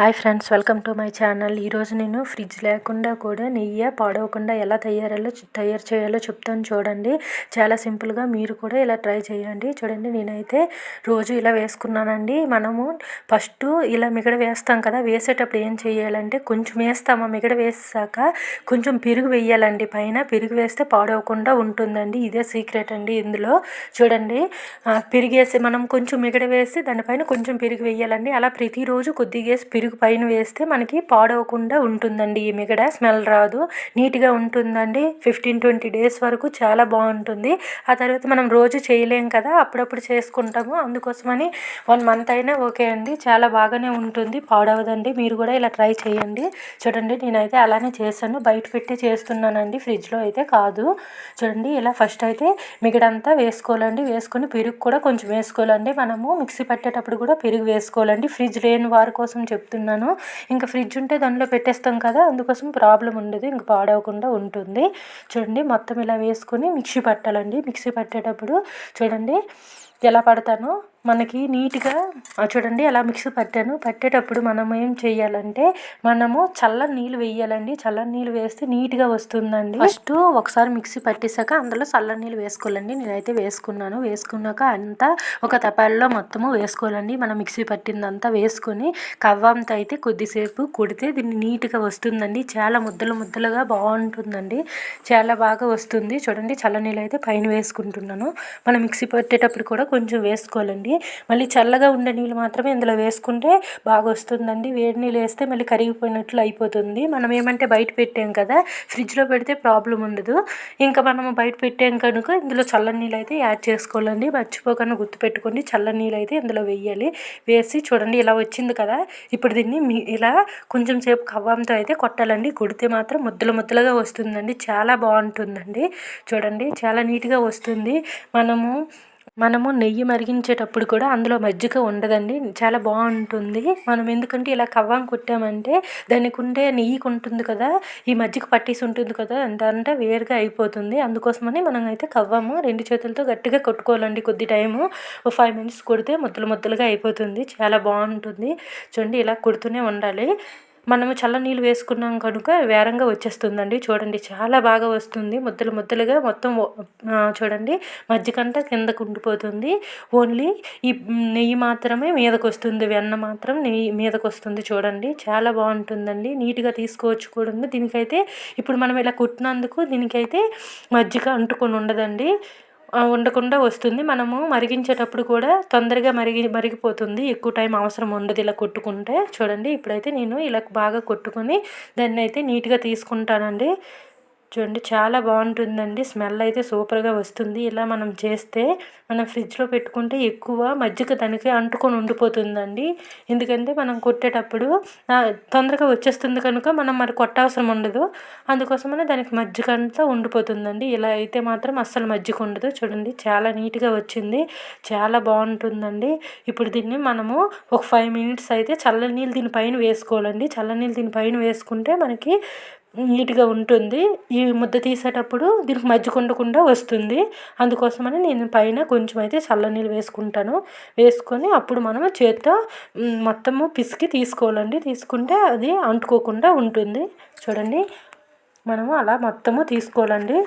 Hi friends, welcome to my channel. ఈరోజు నేను fridge లేకుండా కూడా నెయ్యి పాడవకుండా ఎలా తయారు చేయాలో చెప్తాను చూడండి. చాలా సింపుల్గా మీరు కూడా ఇలా ట్రై చేయండి. చూడండి, నేనైతే రోజు ఇలా వేసుకున్నానండి. మనము ఫస్ట్ ఇలా మిగడ వేస్తాం కదా, వేసేటప్పుడు ఏం చేయాలంటే కొంచెం వేస్తాము. మిగడ వేసాక కొంచెం పెరుగు వేయాలండి. పైన పెరుగు వేస్తే పాడవకుండా ఉంటుందండి. ఇదే సీక్రెట్ అండి ఇందులో. చూడండి, పెరిగేసి మనం కొంచెం మిగడ వేసి దానిపైన కొంచెం పెరుగు వేయాలండి. అలా ప్రతిరోజు కొద్దిగా పెరుగు పైన వేస్తే మనకి పాడవకుండా ఉంటుందండి. ఈ మిగడ స్మెల్ రాదు, నీట్గా ఉంటుందండి. 15-20 డేస్ వరకు చాలా బాగుంటుంది. ఆ తర్వాత మనం రోజు చేయలేం కదా, అప్పుడప్పుడు చేసుకుంటాము. అందుకోసమని 1 మంత్ అయినా ఓకే అండి, చాలా బాగానే ఉంటుంది, పాడవదండి. మీరు కూడా ఇలా ట్రై చేయండి. చూడండి, నేనైతే అలానే చేశాను. బయట పెట్టి చేస్తున్నానండి, ఫ్రిడ్జ్లో అయితే కాదు. చూడండి, ఇలా ఫస్ట్ అయితే మిగడంతా వేసుకోవాలండి. వేసుకొని పెరుగు కూడా కొంచెం వేసుకోవాలండి. మనము మిక్సీ పట్టేటప్పుడు కూడా పెరుగు వేసుకోవాలండి. ఫ్రిడ్జ్ లేని వారి కోసం చెప్తున్నాను. ఇంకా ఫ్రిడ్జ్ ఉంటే దానిలో పెట్టేస్తాం కదా, అందుకోసం ప్రాబ్లం ఉండదు, ఇంకా పాడవకుండా ఉంటుంది. చూడండి, మొత్తం ఇలా వేసుకొని మిక్సీ పట్టాలండి. మిక్సీ పట్టేటప్పుడు చూడండి ఎలా పడతానో మనకి నీట్గా. చూడండి, అలా మిక్సీ పట్టేటప్పుడు మనం ఏం చేయాలంటే మనము చల్లని నీళ్ళు వేయాలండి. చల్లని నీళ్ళు వేస్తే నీట్గా వస్తుందండి. ఫస్ట్ ఒకసారి మిక్సీ పట్టేసాక అందులో చల్లని నీళ్ళు వేసుకోవాలండి. నేనైతే వేసుకున్నాను. వేసుకున్నాక అంతా ఒక తపాల్లో మొత్తము వేసుకోవాలండి. మనం మిక్సీ పట్టిందంతా వేసుకొని కవ్వంతో అయితే కొద్దిసేపు కొడితే దీన్ని నీట్గా వస్తుందండి. చాలా ముద్దలుగా బాగుంటుందండి, చాలా బాగా వస్తుంది. చూడండి, చల్లనీళ్ళు అయితే పైన వేసుకుంటున్నాను. మనం మిక్సీ పట్టేటప్పుడు కూడా కొంచెం వేసుకోవాలండి. మళ్ళీ చల్లగా ఉండే నీళ్ళు మాత్రమే ఇందులో వేసుకుంటే బాగా వస్తుందండి. వేడి నీళ్ళు వేస్తే మళ్ళీ కరిగిపోయినట్లు అయిపోతుంది. మనం ఏమంటే బయట పెట్టాం కదా, ఫ్రిడ్జ్లో పెడితే ప్రాబ్లం ఉండదు. ఇంకా మనము బయట పెట్టాం కనుక ఇందులో చల్లని నీళ్ళు అయితే యాడ్ చేసుకోవాలండి. మర్చిపోకుండా గుర్తుపెట్టుకోండి, చల్లని నీళ్ళు అయితే ఇందులో వేయాలి. వేసి చూడండి, ఇలా వచ్చింది కదా, ఇప్పుడు దీన్ని ఇలా కొంచెం సేపు కవ్వంతో అయితే కొట్టాలండి. కొడితే మాత్రం ముద్దలుగా వస్తుందండి, చాలా బాగుంటుందండి. చూడండి, చాలా నీట్గా వస్తుంది. మనము నెయ్యి మరిగించేటప్పుడు కూడా అందులో మజ్జిగ ఉండదండి, చాలా బాగుంటుంది. మనం ఎందుకంటే ఇలా కవ్వం కొట్టామంటే దానికి ఉండే నెయ్యికి ఉంటుంది కదా, ఈ మజ్జిగ పట్టేసి ఉంటుంది కదా, అంతా వేరుగా అయిపోతుంది. అందుకోసమని మనం అయితే కవ్వము 2 చేతులతో గట్టిగా కొట్టుకోవాలండి. కొద్ది టైము 5 మినిట్స్ కొడితే ముద్దలుగా అయిపోతుంది, చాలా బాగుంటుంది. చూడండి, ఇలా కొడుతూనే ఉండాలి. మనము చల్ల నీళ్ళు వేసుకున్నాం కనుక వేరంగా వచ్చేస్తుందండి. చూడండి, చాలా బాగా వస్తుంది, ముద్దలుగా మొత్తం. చూడండి, మజ్జిగంతా కిందకు ఉండిపోతుంది. ఓన్లీ ఈ నెయ్యి మాత్రమే మీదకు వస్తుంది, వెన్న మాత్రం నెయ్యి మీదకు వస్తుంది. చూడండి, చాలా బాగుంటుందండి, నీట్గా తీసుకోవచ్చు కూడా. దీనికైతే ఇప్పుడు మనం ఇలా కుట్టినందుకు దీనికైతే మజ్జిగ అంటుకొని ఉండదండి, ఉండకుండా వస్తుంది. మనము మరిగించేటప్పుడు కూడా తొందరగా మరిగిపోతుంది, ఎక్కువ టైం అవసరం ఉండదు ఇలా కొట్టుకుంటే. చూడండి, ఇప్పుడైతే నేను ఇలా బాగా కొట్టుకొని దాన్ని అయితే నీట్గా తీసుకుంటానండి. చూడండి, చాలా బాగుంటుందండి, స్మెల్ అయితే సూపర్గా వస్తుంది. ఇలా మనం చేస్తే మనం ఫ్రిడ్జ్లో పెట్టుకుంటే ఎక్కువ మజ్జిగ దానికి అంటుకొని ఉండిపోతుందండి. ఎందుకంటే మనం కొట్టేటప్పుడు తొందరగా వచ్చేస్తుంది కనుక మనం మరి కొట్టవసరం ఉండదు. అందుకోసమనే దానికి మజ్జిగ అంతా ఉండిపోతుందండి. ఇలా అయితే మాత్రం అస్సలు మజ్జిగ ఉండదు. చూడండి, చాలా నీట్గా వచ్చింది, చాలా బాగుంటుందండి. ఇప్పుడు దీన్ని మనము ఒక 5 మినిట్స్ అయితే చల్ల నీళ్ళు దీనిపైన వేసుకోవాలండి. చల్ల నీళ్ళు దీనిపైన వేసుకుంటే మనకి నీట్గా ఉంటుంది. ఈ ముద్ద తీసేటప్పుడు దీనికి మజ్జిగ ఉండకుండా వస్తుంది. అందుకోసమని నేను పైన కొంచెం అయితే చల్లనీళ్ళు వేసుకుంటాను. వేసుకొని అప్పుడు మనము చేత్తో మొత్తము పిసికి తీసుకోవాలండి. తీసుకుంటే అది అంటుకోకుండా ఉంటుంది. చూడండి, మనము అలా మొత్తము తీసుకోవాలండి.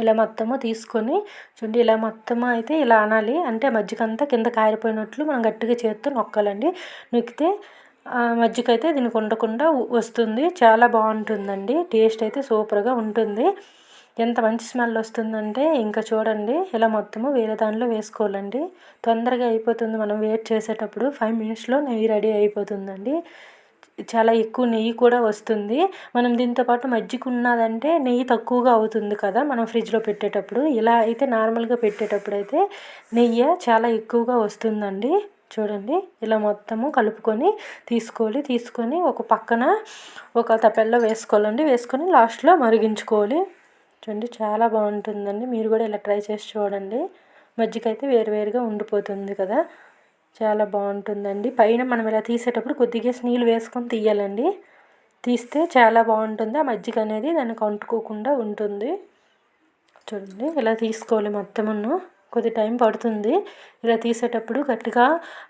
ఇలా మొత్తము తీసుకొని చూడండి, ఇలా మొత్తము అయితే ఇలా అనాలి. అంటే మజ్జిగ అంతా కింద కారిపోయినట్లు మనం గట్టిగా చేత్తో నొక్కాలండి. నొక్కితే మజ్జిగ అయితే దీనికి ఉండకుండా వస్తుంది, చాలా బాగుంటుందండి. టేస్ట్ అయితే సూపర్గా ఉంటుంది. ఎంత మంచి స్మెల్ వస్తుందంటే ఇంకా చూడండి, ఇలా మొత్తము వేరే దానిలో వేసుకోవాలండి. తొందరగా అయిపోతుంది. మనం వెయిట్ చేసేటప్పుడు 5 మినిట్స్లో నెయ్యి రెడీ అయిపోతుందండి. చాలా ఎక్కువ నెయ్యి కూడా వస్తుంది. మనం దీంతో పాటు మజ్జిగ ఉన్నదంటే నెయ్యి తక్కువగా అవుతుంది కదా మనం ఫ్రిడ్జ్లో పెట్టేటప్పుడు. ఇలా అయితే నార్మల్గా పెట్టేటప్పుడు అయితే నెయ్యి చాలా ఎక్కువగా వస్తుందండి. చూడండి, ఇలా మొత్తము కలుపుకొని తీసుకొని ఒక పక్కన ఒక తపెల్లో వేసుకోవాలండి. వేసుకొని లాస్ట్లో మరిగించుకోవాలి. చూడండి, చాలా బాగుంటుందండి. మీరు కూడా ఇలా ట్రై చేసి చూడండి. మజ్జిగ అయితే వేరుగా ఉండిపోతుంది కదా, చాలా బాగుంటుందండి. పైన మనం ఇలా తీసేటప్పుడు కొద్దిగా నీళ్ళు వేసుకొని తీయాలండి. తీస్తే చాలా బాగుంటుంది, ఆ మజ్జిగ అనేది దానికి అంటుకోకుండా ఉంటుంది. చూడండి, ఇలా తీసుకోవాలి మొత్తమును. కొద్ది టైం పడుతుంది. ఇలా తీసేటప్పుడు గట్టిగా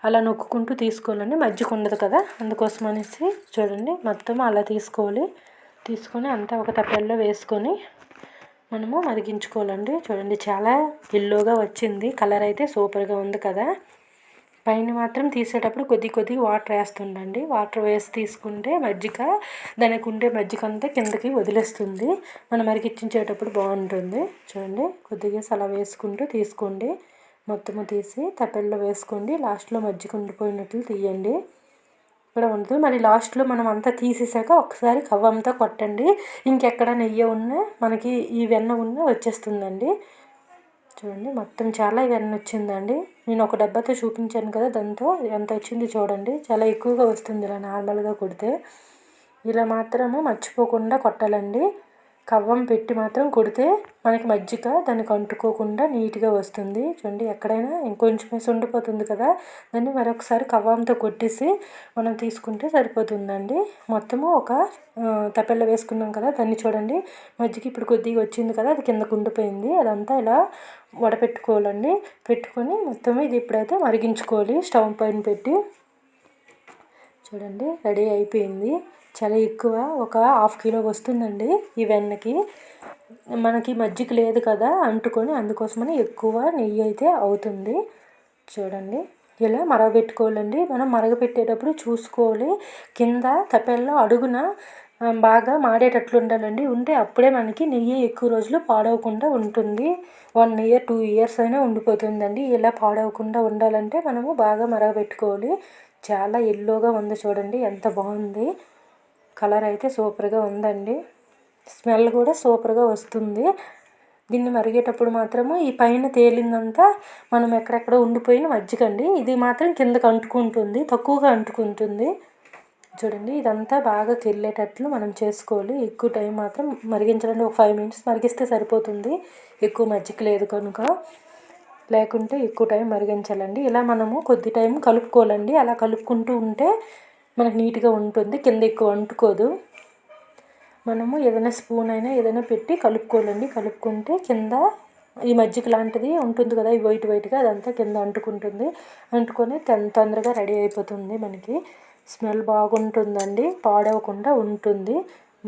అలా నొక్కుంటూ తీసుకోవాలండి, మజ్జిగ ఉండదు కదా, అందుకోసం అనేసి. చూడండి మొత్తం అలా తీసుకొని అంతా ఒక తప్పెల్లో వేసుకొని మనము మరిగించుకోవాలండి. చూడండి చాలా ఎల్లోగా వచ్చింది, కలర్ అయితే సూపర్గా ఉంది కదా. పైన మాత్రం తీసేటప్పుడు కొద్ది వాటర్ వేస్తుండండి. వాటర్ వేసి తీసుకుంటే మజ్జిగ, దానికి ఉండే మజ్జిగ అంతా కిందకి వదిలేస్తుంది, మనం మరిగించేటప్పుడు బాగుంటుంది. చూడండి కొద్దిగా అలా వేసుకుంటూ తీసుకోండి, మొత్తము తీసి తప్పెల్లో వేసుకోండి. లాస్ట్లో మజ్జిగ ఉండిపోయినట్లు తీయండి, ఇక్కడ ఉంటుంది. మరి లాస్ట్లో మనం అంతా తీసేసాక ఒకసారి కవ్వంతో కొట్టండి, ఇంకెక్కడ నెయ్యి ఉన్నా మనకి ఈ వెన్న ఉన్నా వచ్చేస్తుందండి. చూడండి మొత్తం చాలా వెన్న వచ్చిందండి. నేను ఒక డబ్బాతో చూపించాను కదా, దాంతో ఎంత వచ్చింది చూడండి, చాలా ఎక్కువగా వస్తుంది ఇలా నార్మల్గా కొడితే. ఇలా మాత్రము మర్చిపోకుండా కొట్టాలండి, కవ్వం పెట్టి మాత్రం కొడితే మనకి మజ్జిగ దానికి అంటుకోకుండా నీట్గా వస్తుంది. చూడండి ఎక్కడైనా ఇంకొంచెం వేసి ఉండిపోతుంది కదా, దాన్ని మరొకసారి కవ్వంతో కొట్టేసి మనం తీసుకుంటే సరిపోతుందండి. మొత్తము ఒక తప్పెల్లో వేసుకున్నాం కదా, దాన్ని చూడండి మజ్జిగ ఇప్పుడు కొద్దిగా వచ్చింది కదా, అది కిందకు ఉండిపోయింది. అదంతా ఇలా వడపెట్టుకోవాలండి. పెట్టుకొని మొత్తం ఇది ఇప్పుడైతే మరిగించుకోవాలి స్టవ్ పైన పెట్టి. చూడండి రెడీ అయిపోయింది. చాలా ఎక్కువ, ఒక 1/2 కిలో వస్తుందండి ఈ వెన్నకి. మనకి మజ్జిగ లేదు కదా అంటుకొని, అందుకోసమని ఎక్కువ నెయ్యి అయితే అవుతుంది. చూడండి ఇలా మరగబెట్టుకోవాలండి. మనం మరగపెట్టేటప్పుడు చూసుకోవాలి, కింద తప్పెల్లో అడుగున బాగా మాడేటట్లు ఉండాలండి. ఉంటే అప్పుడే మనకి నెయ్యి ఎక్కువ రోజులు పాడవకుండా ఉంటుంది. 1 ఇయర్ 2 ఇయర్స్ అయినా ఉండిపోతుందండి. ఇలా పాడవకుండా ఉండాలంటే మనము బాగా మరగబెట్టుకోవాలి. చాలా ఎల్లోగా ఉంది చూడండి, ఎంత బాగుంది, కలర్ అయితే సూపర్గా ఉందండి, స్మెల్ కూడా సూపర్గా వస్తుంది. దీన్ని మరిగేటప్పుడు మాత్రము ఈ పైన తేలిందంతా మనం ఎక్కడెక్కడ ఉండిపోయిన మజ్జిగండి, ఇది మాత్రం కిందకు అంటుకుంటుంది, తక్కువగా అంటుకుంటుంది. చూడండి ఇదంతా బాగా కెళ్ళేటట్లు మనం చేసుకోవాలి. ఎక్కువ టైం మాత్రం మరిగించడానికి ఒక 5 minutes మరిగిస్తే సరిపోతుంది, ఎక్కువ మజ్జిగ లేదు కనుక. లేకుంటే ఎక్కువ టైం మరిగించాలండి. ఇలా మనము కొద్ది టైం కలుపుకోవాలండి. అలా కలుపుకుంటూ ఉంటే మనకు నీట్గా ఉంటుంది, కింద ఎక్కువ అంటుకోదు. మనము ఏదైనా స్పూన్ అయినా ఏదైనా పెట్టి కలుపుకోవాలండి. కలుపుకుంటే కింద ఈ మజ్జిగ లాంటిది ఉంటుంది కదా, ఈ వైట్గా అదంతా కింద అంటుకుంటుంది. అంటుకొని తొందరగా రెడీ అయిపోతుంది, మనకి స్మెల్ బాగుంటుందండి, పాడవకుండా ఉంటుంది.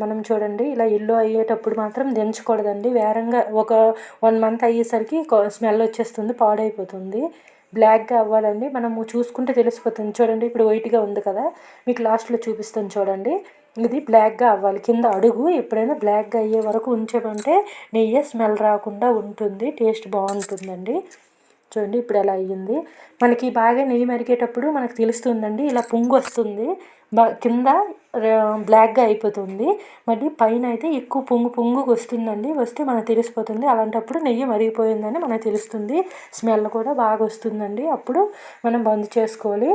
మనం చూడండి ఇలా ఇల్లు అయ్యేటప్పుడు మాత్రం దించకూడదండి, వేరంగా ఒక 1 month అయ్యేసరికి స్మెల్ వచ్చేస్తుంది, పాడైపోతుంది. బ్లాక్గా అవ్వాలండి, మనము చూసుకుంటే తెలిసిపోతుంది. చూడండి ఇప్పుడు వైట్గా ఉంది కదా, మీకు లాస్ట్లో చూపిస్తాను చూడండి. ఇది బ్లాక్గా అవ్వాలి, కింద అడుగు ఎప్పుడైనా బ్లాక్గా అయ్యే వరకు ఉంచామంటే నెయ్యి స్మెల్ రాకుండా ఉంటుంది, టేస్ట్ బాగుంటుందండి. చూడండి ఇప్పుడు ఎలా అయ్యింది. మనకి బాగా నెయ్యి మరిగేటప్పుడు మనకు తెలుస్తుందండి, ఇలా పొంగు వస్తుంది, కింద బ్లాక్గా అయిపోతుంది, మళ్ళీ పైన అయితే ఎక్కువ పొంగు వస్తుందండి. వస్తే మనకు తెలిసిపోతుంది, అలాంటప్పుడు నెయ్యి మరిగిపోయిందని మనకు తెలుస్తుంది. స్మెల్ కూడా బాగా వస్తుందండి, అప్పుడు మనం బంద్ చేసుకోవాలి.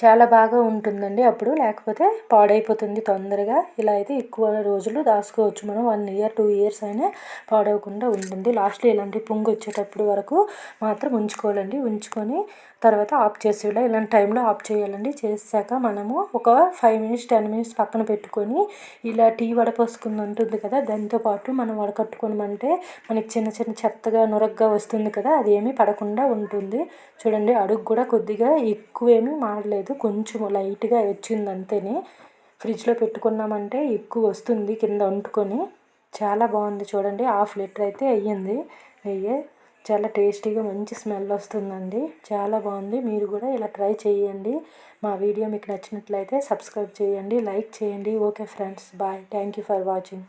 చాలా బాగా ఉంటుందండి అప్పుడు, లేకపోతే పాడైపోతుంది తొందరగా. ఇలా అయితే ఎక్కువ రోజులు దాచుకోవచ్చు మనం, 1 year 2 years అయినా పాడవకుండా ఉంటుంది. లాస్ట్లో ఇలాంటి పొంగు వచ్చేటప్పుడు వరకు మాత్రం ఉంచుకోవాలండి. ఉంచుకొని తర్వాత ఆఫ్ చేసేయాలి, ఇలాంటి టైంలో ఆఫ్ చేయాలండి. చేసాక మనము ఒక 5 minutes 10 minutes పక్కన పెట్టుకొని ఇలా టీ వడపోసుకుంది ఉంటుంది కదా, దాంతోపాటు మనం వడకట్టుకోమంటే మనకి చిన్న చెత్తగా నురగ్గా వస్తుంది కదా, అది ఏమీ పడకుండా ఉంటుంది. చూడండి అడుగు కూడా కొద్దిగా ఎక్కువేమీ మాడలేదు, కొంచెం లైట్గా వచ్చింది అంతేనే. ఫ్రిడ్జ్లో పెట్టుకున్నామంటే ఎక్కువ వస్తుంది కింద అంటుకొని. చాలా బాగుంది చూడండి, 1/2 liter అయితే అయ్యింది నెయ్యి. చాలా టేస్టీగా మంచి స్మెల్ వస్తుందండి, చాలా బాగుంది. మీరు కూడా ఇలా ట్రై చేయండి. మా వీడియో మీకు నచ్చినట్లయితే సబ్స్క్రైబ్ చేయండి, లైక్ చేయండి. Okay friends, bye, thank you for watching.